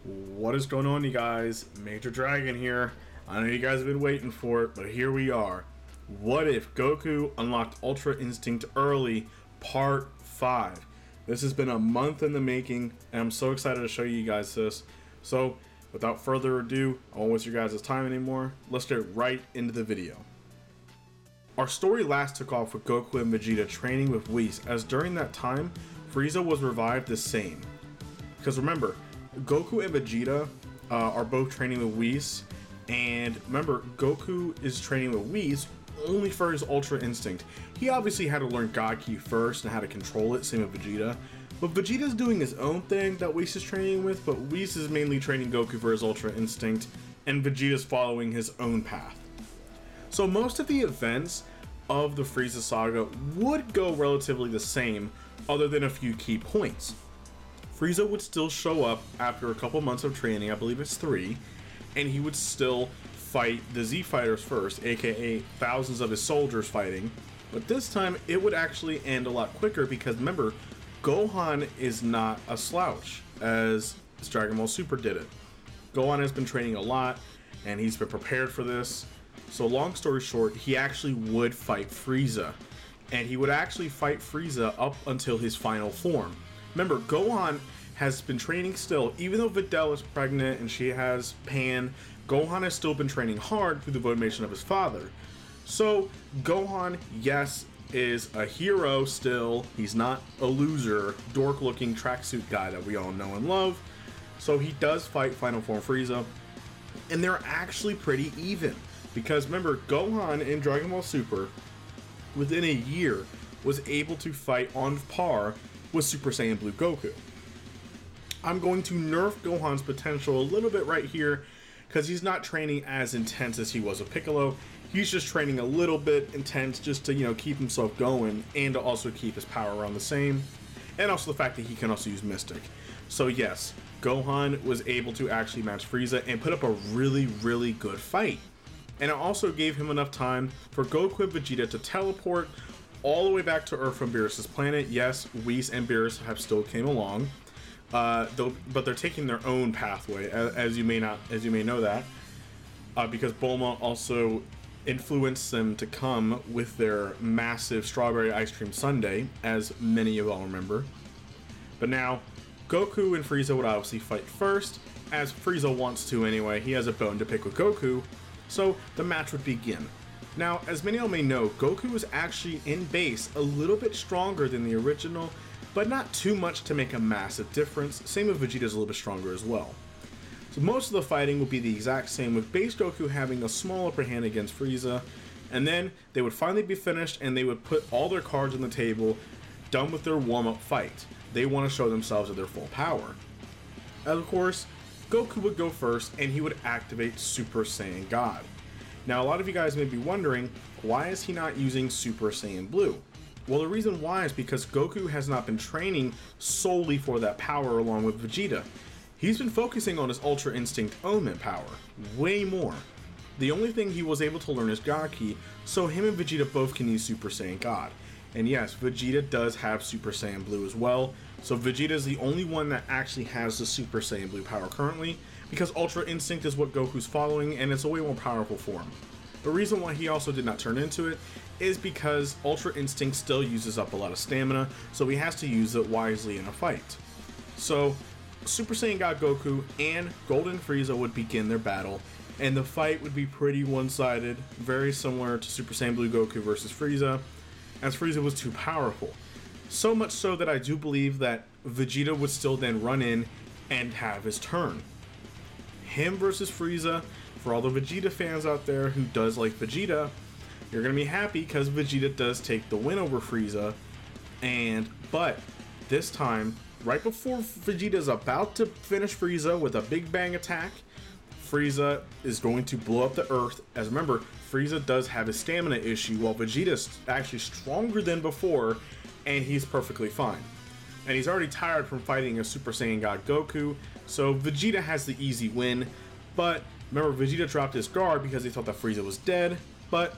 What is going on, you guys? Major Dragon here. I know you guys have been waiting for it, but here we are. What if Goku unlocked Ultra Instinct early, part 5? This has been a month in the making, and I'm so excited to show you guys this. So, without further ado, I won't waste your guys' time anymore. Let's get right into the video. Our story last took off with Goku and Vegeta training with Whis, as during that time, Frieza was revived the same. Because remember, Goku and Vegeta are both training with Whis, and remember, Goku is training with Whis only for his Ultra Instinct. He obviously had to learn God Ki first and how to control it, same with Vegeta. But Vegeta's doing his own thing that Whis is training with, but Whis is mainly training Goku for his Ultra Instinct, and Vegeta's following his own path. So most of the events of the Frieza saga would go relatively the same, other than a few key points. Frieza would still show up after a couple months of training, I believe it's 3, and he would still fight the Z Fighters first, aka thousands of his soldiers fighting, but this time it would actually end a lot quicker because remember, Gohan is not a slouch, as Dragon Ball Super did it. Gohan has been training a lot, and he's been prepared for this, so long story short, he actually would fight Frieza, and he would actually fight Frieza up until his final form. Remember, Gohan has been training still, even though Videl is pregnant and she has Pan, Gohan has still been training hard through the motivation of his father. So, Gohan, yes, is a hero still. He's not a loser, dork-looking tracksuit guy that we all know and love. So he does fight Final Form Frieza, and they're actually pretty even. Because remember, Gohan in Dragon Ball Super, within a year, was able to fight on par with Super Saiyan Blue Goku. I'm going to nerf Gohan's potential a little bit right here because he's not training as intense as he was with Piccolo. He's just training a little bit intense just to, keep himself going and to also keep his power around the same. And also the fact that he can also use Mystic. So yes, Gohan was able to actually match Frieza and put up a really, really good fight. And it also gave him enough time for Goku and Vegeta to teleport all the way back to Earth from Beerus' planet. Yes, Whis and Beerus have still came along, but they're taking their own pathway, as you may know that, because Bulma also influenced them to come with their massive strawberry ice cream sundae, as many of you all remember. But now, Goku and Frieza would obviously fight first, as Frieza wants to anyway. He has a bone to pick with Goku, so the match would begin. Now, as many of you may know, Goku was actually in base a little bit stronger than the original, but not too much to make a massive difference. Same with Vegeta's a little bit stronger as well. So most of the fighting would be the exact same, with base Goku having a small upper hand against Frieza, and then they would finally be finished and they would put all their cards on the table, done with their warm-up fight. They want to show themselves at their full power. And of course, Goku would go first and he would activate Super Saiyan God. Now, a lot of you guys may be wondering, why is he not using Super Saiyan Blue? Well, the reason why is because Goku has not been training solely for that power along with Vegeta. He's been focusing on his Ultra Instinct Omen power, way more. The only thing he was able to learn is God Ki, so him and Vegeta both can use Super Saiyan God. And yes, Vegeta does have Super Saiyan Blue as well, so Vegeta is the only one that actually has the Super Saiyan Blue power currently, because Ultra Instinct is what Goku's following, and it's a way more powerful form. The reason why he also did not turn into it is because Ultra Instinct still uses up a lot of stamina, so he has to use it wisely in a fight. So, Super Saiyan God Goku and Golden Frieza would begin their battle, and the fight would be pretty one-sided, very similar to Super Saiyan Blue Goku versus Frieza, as Frieza was too powerful. So much so that I do believe that Vegeta would still then run in and have his turn. Him versus Frieza, for all the Vegeta fans out there who does like Vegeta, you're going to be happy because Vegeta does take the win over Frieza. But this time, right before Vegeta's about to finish Frieza with a Big Bang attack, Frieza is going to blow up the Earth. As remember, Frieza does have a stamina issue while Vegeta's actually stronger than before, and he's perfectly fine. And he's already tired from fighting a Super Saiyan God Goku, so Vegeta has the easy win. But remember, Vegeta dropped his guard because he thought that Frieza was dead, but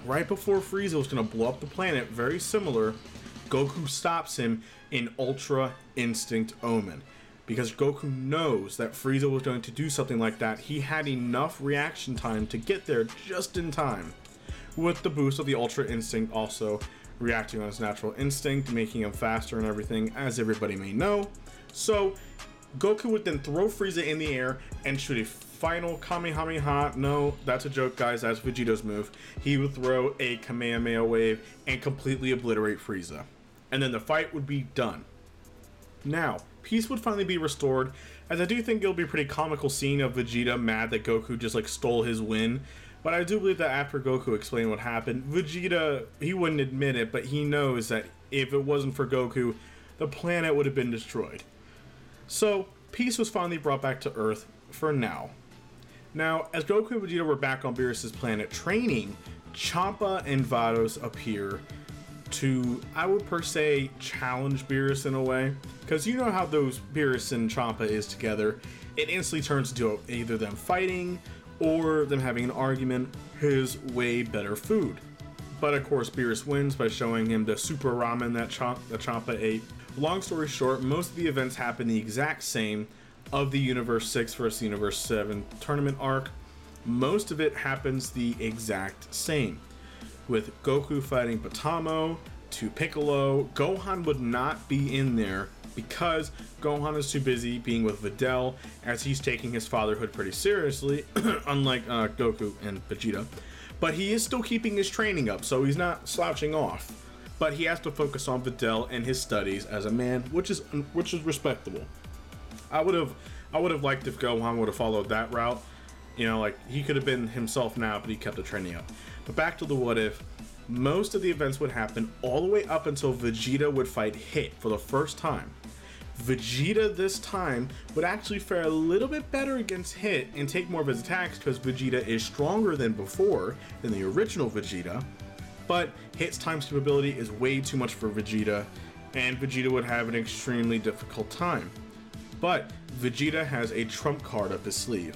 right before Frieza was going to blow up the planet, very similar, Goku stops him in Ultra Instinct Omen. because Goku knows that Frieza was going to do something like that. He had enough reaction time to get there just in time, with the boost of the Ultra Instinct also reacting on his natural instinct, making him faster and everything, as everybody may know. So Goku would then throw Frieza in the air and shoot a final Kamehameha. No, that's a joke, guys. That's Vegeta's move. He would throw a Kamehameha wave and completely obliterate Frieza. And then the fight would be done. Now, peace would finally be restored, as I do think it'll be a pretty comical scene of Vegeta mad that Goku just like stole his win. But I do believe that after Goku explained what happened, Vegeta, he wouldn't admit it, but he knows that if it wasn't for Goku, the planet would have been destroyed. So, peace was finally brought back to Earth for now. Now, as Goku and Vegeta were back on Beerus' planet training, Champa and Vados appear to, I would per se, challenge Beerus in a way. Because you know how those Beerus and Champa is together. It instantly turns into either them fighting or them having an argument. His way better food. But of course, Beerus wins by showing him the super ramen that Champa ate. Long story short, most of the events happen the exact same of the Universe 6 versus Universe 7 tournament arc. Most of it happens the exact same, with Goku fighting Batamo to Piccolo. Gohan would not be in there because Gohan is too busy being with Videl, as he's taking his fatherhood pretty seriously, unlike Goku and Vegeta. But he is still keeping his training up, so he's not slouching off. But he has to focus on Videl and his studies as a man, which is respectable. I would have liked if Gohan would have followed that route. You know, like, he could have been himself now, but he kept the training up. But back to the what if. Most of the events would happen all the way up until Vegeta would fight Hit for the first time. Vegeta this time would actually fare a little bit better against Hit and take more of his attacks because Vegeta is stronger than before, than the original Vegeta. But Hit's time skip ability is way too much for Vegeta, and Vegeta would have an extremely difficult time. But Vegeta has a trump card up his sleeve,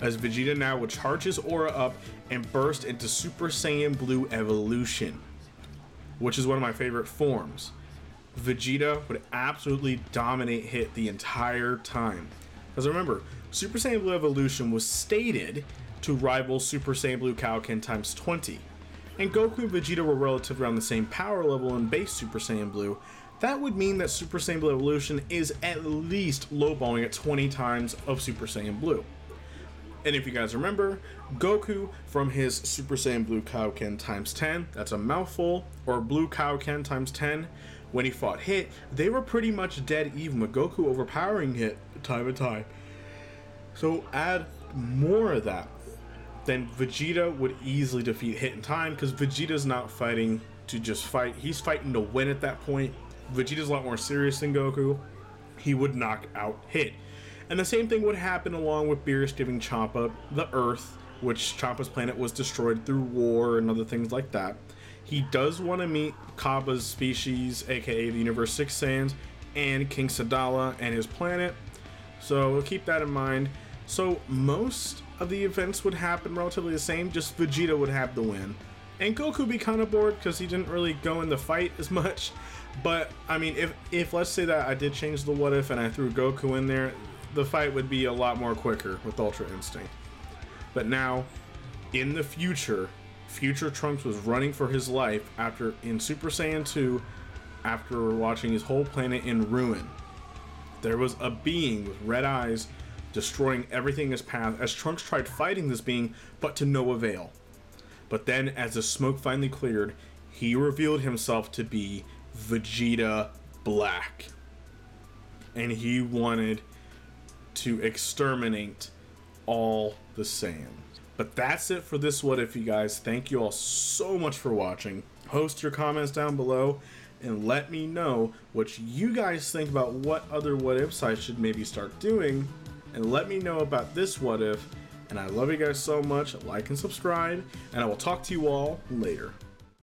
as Vegeta now would charge his aura up and burst into Super Saiyan Blue Evolution, which is one of my favorite forms. Vegeta would absolutely dominate Hit the entire time. Because remember, Super Saiyan Blue Evolution was stated to rival Super Saiyan Blue Kaioken times 20. And Goku and Vegeta were relatively around the same power level in base Super Saiyan Blue. That would mean that Super Saiyan Blue Evolution is at least lowballing at 20 times of Super Saiyan Blue. And if you guys remember, Goku from his Super Saiyan Blue Kaioken times 10, that's a mouthful, or Blue Kaioken times 10, when he fought Hit, they were pretty much dead even, with Goku overpowering Hit time and time. So add more of that, then Vegeta would easily defeat Hit in time, because Vegeta's not fighting to just fight, he's fighting to win at that point. Vegeta's a lot more serious than Goku. He would knock out Hit. And the same thing would happen along with Beerus giving Champa the Earth, which Champa's planet was destroyed through war and other things like that. He does want to meet Cabba's species, aka the Universe 6 Saiyans, and King Sadala and his planet. So we'll keep that in mind. So most of the events would happen relatively the same, just Vegeta would have the win. And Goku would be kind of bored because he didn't really go in the fight as much. But, I mean, if let's say that I did change the what if and I threw Goku in there, the fight would be a lot more quicker with Ultra Instinct. But now, in the future Trunks was running for his life after, in Super Saiyan 2, after watching his whole planet in ruin. There was a being with red eyes destroying everything in his path as Trunks tried fighting this being, but to no avail. But then, as the smoke finally cleared, he revealed himself to be Vegeta Black. And he wanted to exterminate all the Saiyans. But that's it for this what if, you guys. Thank you all so much for watching. Post your comments down below and let me know what you guys think about what other what ifs I should maybe start doing. And let me know about this what if. And I love you guys so much. Like and subscribe, and I will talk to you all later.